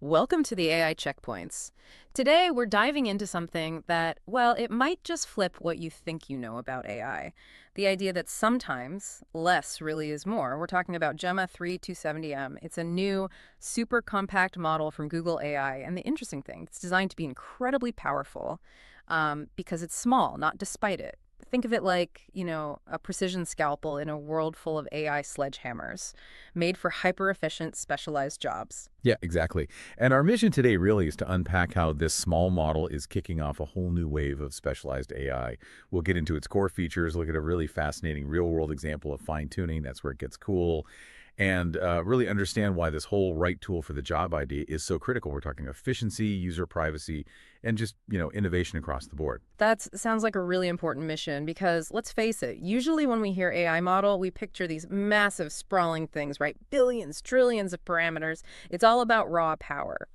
Welcome to the AI Checkpoints. Today, we're diving into something that, well, it might just flip what you think you know about AI. The idea that sometimes less really is more. We're talking about Gemma 3270M. It's a new, super compact model from Google AI. And the interesting thing, it's designed to be incredibly powerful because it's small, not despite it. Think of it like, a precision scalpel in a world full of AI sledgehammers, made for hyper-efficient, specialized jobs. Yeah, exactly. And our mission today really is to unpack how this small model is kicking off a whole new wave of specialized AI. We'll get into its core features, look at a really fascinating real-world example of fine-tuning. That's where it gets cool. And really understand why this whole right tool for the job idea is so critical. We're talking efficiency, user privacy, and just, innovation across the board. That sounds like a really important mission because let's face it, usually when we hear AI model, we picture these massive sprawling things, right? Billions, trillions of parameters. It's all about raw power.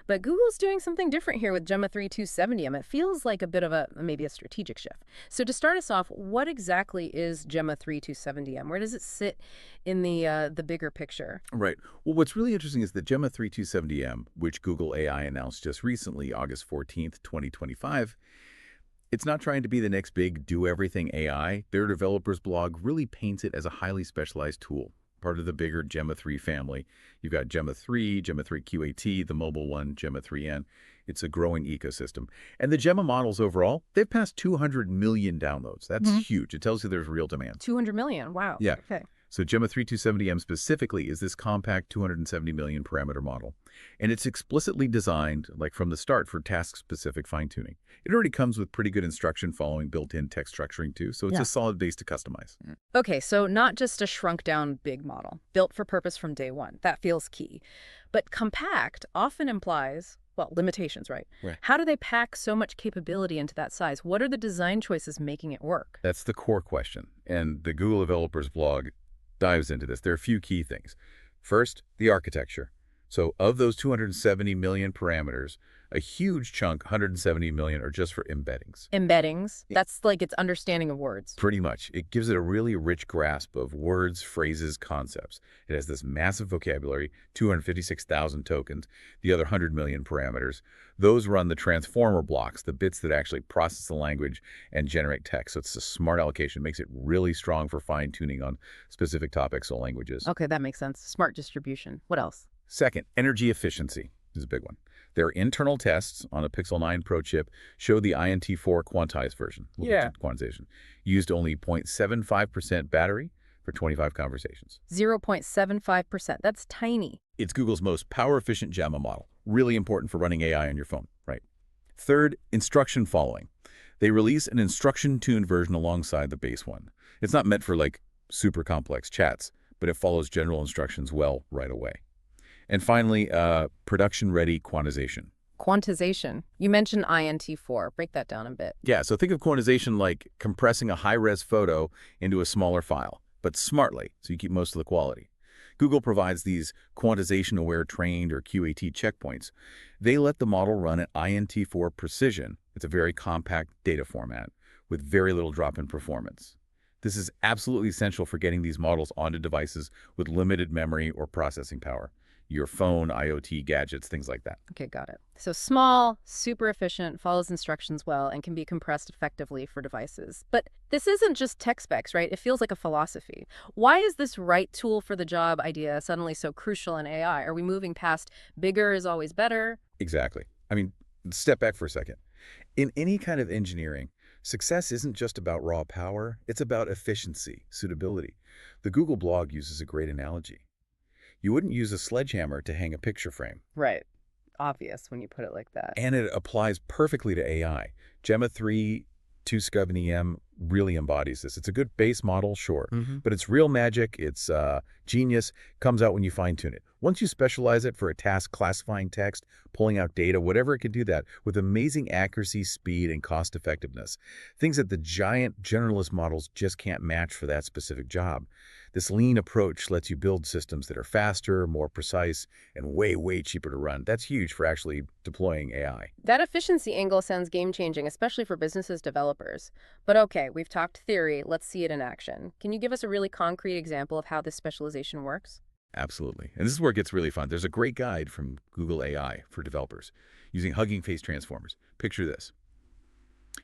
But Google's doing something different here with Gemma 3270M. It feels like a bit of maybe a strategic shift. So to start us off, what exactly is Gemma 3270M? Where does it sit in the bigger picture? Right. Well, what's really interesting is that Gemma 3270M, which Google AI announced just recently, August 14th, 2025, it's not trying to be the next big do-everything AI. Their developers blog really paints it as a highly specialized tool, part of the bigger Gemma 3 family. You've got Gemma 3, Gemma 3 QAT, the mobile one, Gemma 3N. It's a growing ecosystem. And the Gemma models overall, they've passed 200 million downloads. That's huge. It tells you there's real demand. 200 million. Wow. Yeah. Okay. So Gemma 3270M specifically is this compact 270 million parameter model. And it's explicitly designed, like from the start, for task-specific fine-tuning. It already comes with pretty good instruction following built-in text structuring too, so it's Yeah. a solid base to customize. Okay, so not just a shrunk-down big model, built for purpose from day one. That feels key. But compact often implies, well, limitations, right? Right. How do they pack so much capability into that size? What are the design choices making it work? That's the core question. And the Google Developers blog dives into this. There are a few key things. First, the architecture. So of those 270 million parameters, a huge chunk, 170 million, are just for embeddings. Embeddings, Yeah. that's like its understanding of words. Pretty much. It gives it a really rich grasp of words, phrases, concepts. It has this massive vocabulary, 256,000 tokens, the other 100 million parameters. Those run the transformer blocks, the bits that actually process the language and generate text. So it's a smart allocation, makes it really strong for fine-tuning on specific topics or languages. Okay, that makes sense. Smart distribution. What else? Second, energy efficiency is a big one. Their internal tests on a Pixel 9 Pro chip show the INT4 quantized version. Yeah. Quantization. Used only 0.75% battery for 25 conversations. 0.75%. That's tiny. It's Google's most power-efficient Gemma model. Really important for running AI on your phone, right? Third, instruction following. They release an instruction-tuned version alongside the base one. It's not meant for, like, super complex chats, but it follows general instructions well right away. And finally, production-ready quantization. Quantization. You mentioned INT4. Break that down a bit. Yeah, so think of quantization like compressing a high-res photo into a smaller file, but smartly, so you keep most of the quality. Google provides these quantization-aware trained or QAT checkpoints. They let the model run at INT4 precision. It's a very compact data format with very little drop in performance. This is absolutely essential for getting these models onto devices with limited memory or processing power. Your phone, IoT gadgets, things like that. Okay, got it. So small, super efficient, follows instructions well, and can be compressed effectively for devices. But this isn't just tech specs, right? It feels like a philosophy. Why is this right tool for the job idea suddenly so crucial in AI? Are we moving past bigger is always better? Exactly. I mean, step back for a second. In any kind of engineering, success isn't just about raw power. It's about efficiency, suitability. The Google blog uses a great analogy. You wouldn't use a sledgehammer to hang a picture frame. Right. Obvious when you put it like that. And it applies perfectly to AI. Gemma 3 270M really embodies this. It's a good base model, sure, but it's real magic. It's genius. Comes out when you fine-tune it. Once you specialize it for a task classifying text, pulling out data, whatever, it can do that with amazing accuracy, speed, and cost-effectiveness. Things that the giant generalist models just can't match for that specific job. This lean approach lets you build systems that are faster, more precise, and way, way cheaper to run. That's huge for actually deploying AI. That efficiency angle sounds game-changing, especially for businesses developers. But okay, we've talked theory. Let's see it in action. Can you give us a really concrete example of how this specialization works? Absolutely. And this is where it gets really fun. There's a great guide from Google AI for developers using Hugging Face transformers. Picture this.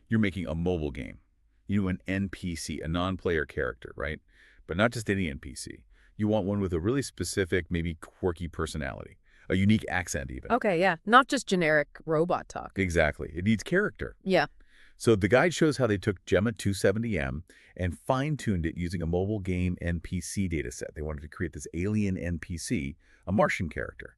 You're making a mobile game. You know, an NPC, a non-player character, right? But not just any NPC. You want one with a really specific, maybe quirky personality, a unique accent even. Okay, yeah. Not just generic robot talk. Exactly. It needs character. Yeah. So the guide shows how they took Gemma 270M and fine-tuned it using a mobile game NPC dataset. They wanted to create this alien NPC, a Martian character.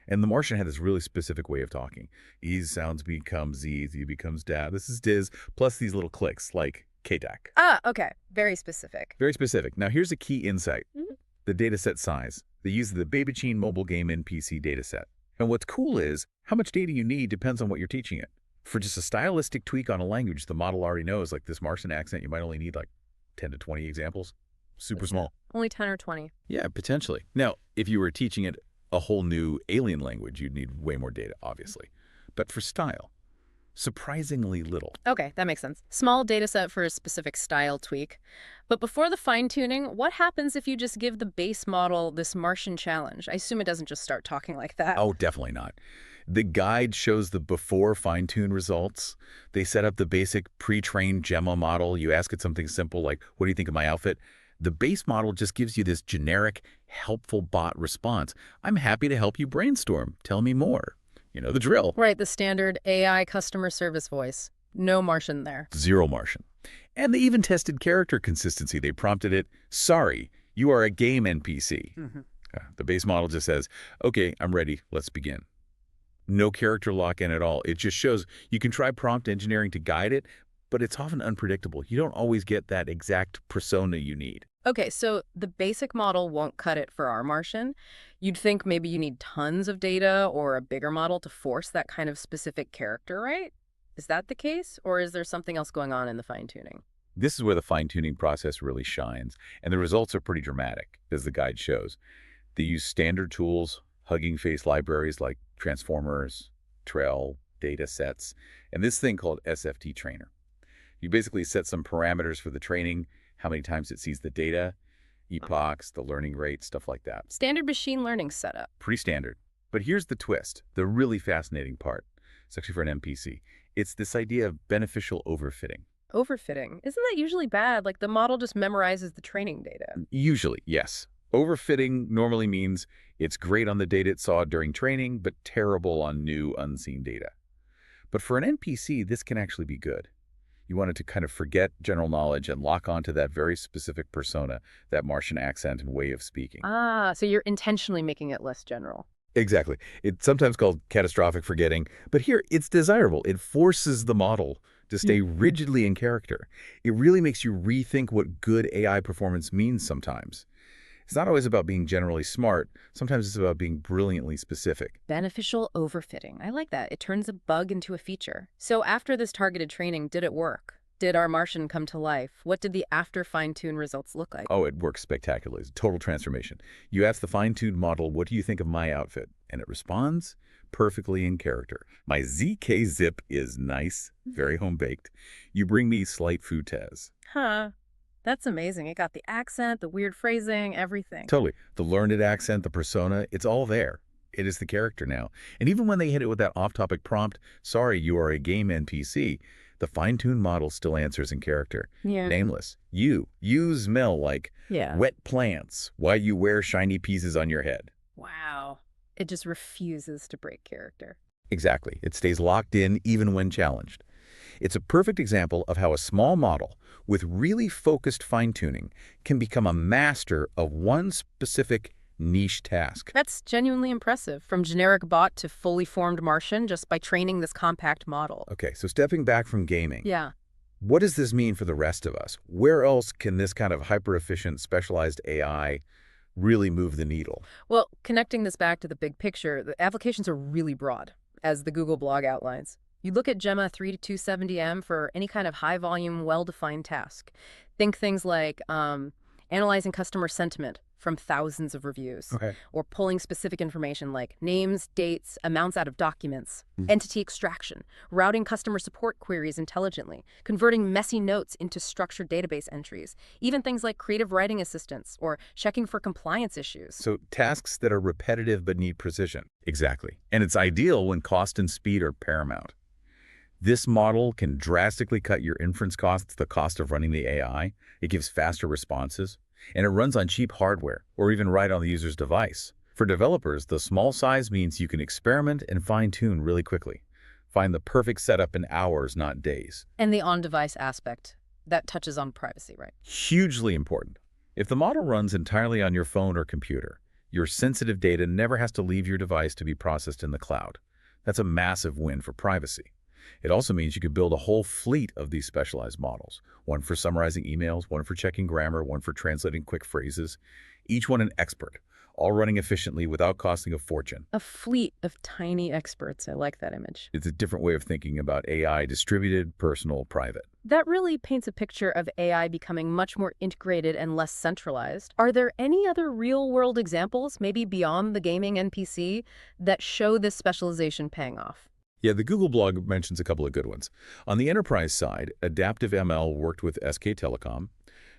And the Martian had this really specific way of talking. E's sounds become Z, Z becomes da. This is Diz, plus these little clicks like KDAC. Ah, okay. Very specific. Very specific. Now here's a key insight. Mhm. The dataset size. They use the Babychin mobile game NPC dataset. And what's cool is how much data you need depends on what you're teaching it. For just a stylistic tweak on a language, the model already knows, like this Martian accent, you might only need like 10 to 20 examples. Super small. Only 10 or 20. Yeah, potentially. Now, if you were teaching it a whole new alien language, you'd need way more data, obviously. But for style, surprisingly little. Okay, that makes sense. Small data set for a specific style tweak. But before the fine-tuning, what happens if you just give the base model this Martian challenge? I assume it doesn't just start talking like that. Oh, definitely not. The guide shows the before fine-tune results. They set up the basic pre-trained Gemma model. You ask it something simple like, what do you think of my outfit? The base model just gives you this generic, helpful bot response. I'm happy to help you brainstorm. Tell me more. You know the drill. Right, the standard AI customer service voice. No Martian there. Zero Martian. And they even tested character consistency. They prompted it, sorry, you are a game NPC. The base model just says, okay, I'm ready. Let's begin. No character lock-in at all. It just shows you can try prompt engineering to guide it, but it's often unpredictable. You don't always get that exact persona you need. Okay, so the basic model won't cut it for our Martian. You'd think maybe you need tons of data or a bigger model to force that kind of specific character, right? Is that the case, or is there something else going on in the fine-tuning? This is where the fine-tuning process really shines, and the results are pretty dramatic, as the guide shows. They use standard tools, Hugging Face libraries like transformers, trail, data sets, and this thing called SFT trainer. You basically set some parameters for the training, how many times it sees the data, epochs, the learning rate, stuff like that. Standard machine learning setup. Pretty standard. But here's the twist, the really fascinating part. It's actually for an NPC. It's this idea of beneficial overfitting. Overfitting. Isn't that usually bad? Like the model just memorizes the training data. Usually, yes. Overfitting normally means it's great on the data it saw during training, but terrible on new, unseen data. But for an NPC, this can actually be good. You want it to kind of forget general knowledge and lock onto that very specific persona, that Martian accent and way of speaking. Ah, so you're intentionally making it less general. Exactly. It's sometimes called catastrophic forgetting, but here it's desirable. It forces the model to stay rigidly in character. It really makes you rethink what good AI performance means sometimes. It's not always about being generally smart. Sometimes it's about being brilliantly specific. Beneficial overfitting. I like that. It turns a bug into a feature. So after this targeted training, did it work? Did our Martian come to life? What did the after fine-tune results look like? Oh, it works spectacularly. It's a total transformation. You ask the fine-tuned model, what do you think of my outfit? And it responds perfectly in character. My ZK zip is nice, very home-baked. You bring me slight foutaise. Huh. That's amazing. It got the accent, the weird phrasing, everything. Totally. The learned accent, the persona, it's all there. It is the character now. And even when they hit it with that off-topic prompt, sorry, you are a game NPC, the fine-tuned model still answers in character. Yeah. Nameless. You smell like wet plants while you wear shiny pieces on your head. Wow. It just refuses to break character. Exactly. It stays locked in even when challenged. It's a perfect example of how a small model with really focused fine-tuning can become a master of one specific niche task. That's genuinely impressive. From generic bot to fully formed Martian just by training this compact model. Okay, so stepping back from gaming. Yeah. What does this mean for the rest of us? Where else can this kind of hyper-efficient, specialized AI really move the needle? Well, connecting this back to the big picture, the applications are really broad, as the Google blog outlines. You look at Gemma 3 to 270M for any kind of high-volume, well-defined task. Think things like analyzing customer sentiment from thousands of reviews, Okay. or pulling specific information like names, dates, amounts out of documents, entity extraction, routing customer support queries intelligently, converting messy notes into structured database entries, even things like creative writing assistance or checking for compliance issues. So tasks that are repetitive but need precision. Exactly. And it's ideal when cost and speed are paramount. This model can drastically cut your inference costs, the cost of running the AI. It gives faster responses, and it runs on cheap hardware or even right on the user's device. For developers, the small size means you can experiment and fine-tune really quickly. Find the perfect setup in hours, not days. And the on-device aspect, that touches on privacy, right? Hugely important. If the model runs entirely on your phone or computer, your sensitive data never has to leave your device to be processed in the cloud. That's a massive win for privacy. It also means you could build a whole fleet of these specialized models, one for summarizing emails, one for checking grammar, one for translating quick phrases, each one an expert, all running efficiently without costing a fortune. A fleet of tiny experts. I like that image. It's a different way of thinking about AI, distributed, personal, private. That really paints a picture of AI becoming much more integrated and less centralized. Are there any other real-world examples, maybe beyond the gaming NPC, that show this specialization paying off? Yeah, the Google blog mentions a couple of good ones. On the enterprise side, Adaptive ML worked with SK Telecom.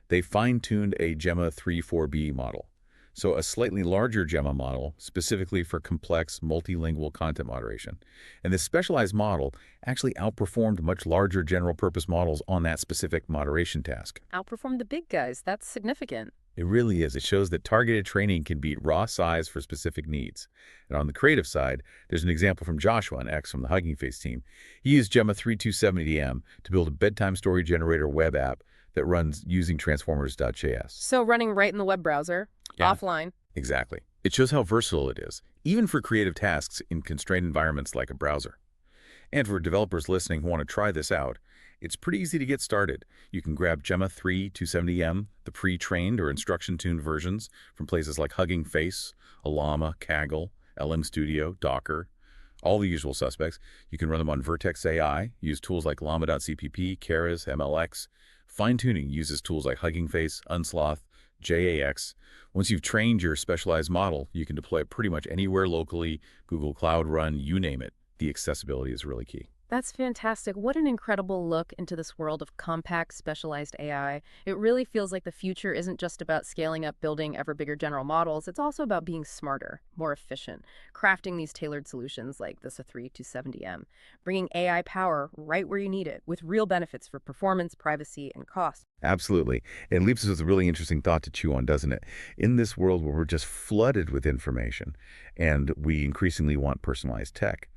They fine-tuned a Gemma 3.4b model, so a slightly larger Gemma model specifically for complex multilingual content moderation. And this specialized model actually outperformed much larger general-purpose models on that specific moderation task. Outperform the big guys. That's significant. It really is. It shows that targeted training can beat raw size for specific needs. And on the creative side, there's an example from Joshua on X from the Hugging Face team. He used Gemma 3270M to build a bedtime story generator web app that runs using transformers.js. So running right in the web browser, offline. Exactly. It shows how versatile it is, even for creative tasks in constrained environments like a browser. And for developers listening who want to try this out, it's pretty easy to get started. You can grab Gemma 3 270M, the pre-trained or instruction-tuned versions from places like Hugging Face, Llama, Kaggle, LM Studio, Docker, all the usual suspects. You can run them on Vertex AI, use tools like llama.cpp, Keras, MLX. Fine-tuning uses tools like Hugging Face, Unsloth, JAX. Once you've trained your specialized model, you can deploy it pretty much anywhere locally, Google Cloud Run, you name it. The accessibility is really key. That's fantastic. What an incredible look into this world of compact, specialized AI. It really feels like the future isn't just about scaling up, building ever bigger general models. It's also about being smarter, more efficient, crafting these tailored solutions like the 3270M, bringing AI power right where you need it, with real benefits for performance, privacy, and cost. Absolutely. It leaves us with a really interesting thought to chew on, doesn't it? In this world where we're just flooded with information and we increasingly want personalized tech,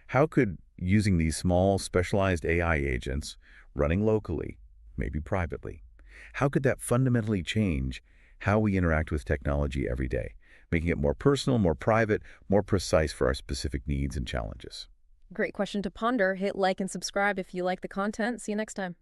how could using these small, specialized AI agents running locally, maybe privately, how could that fundamentally change how we interact with technology every day, making it more personal, more private, more precise for our specific needs and challenges? Great question to ponder. Hit like and subscribe if you like the content. See you next time.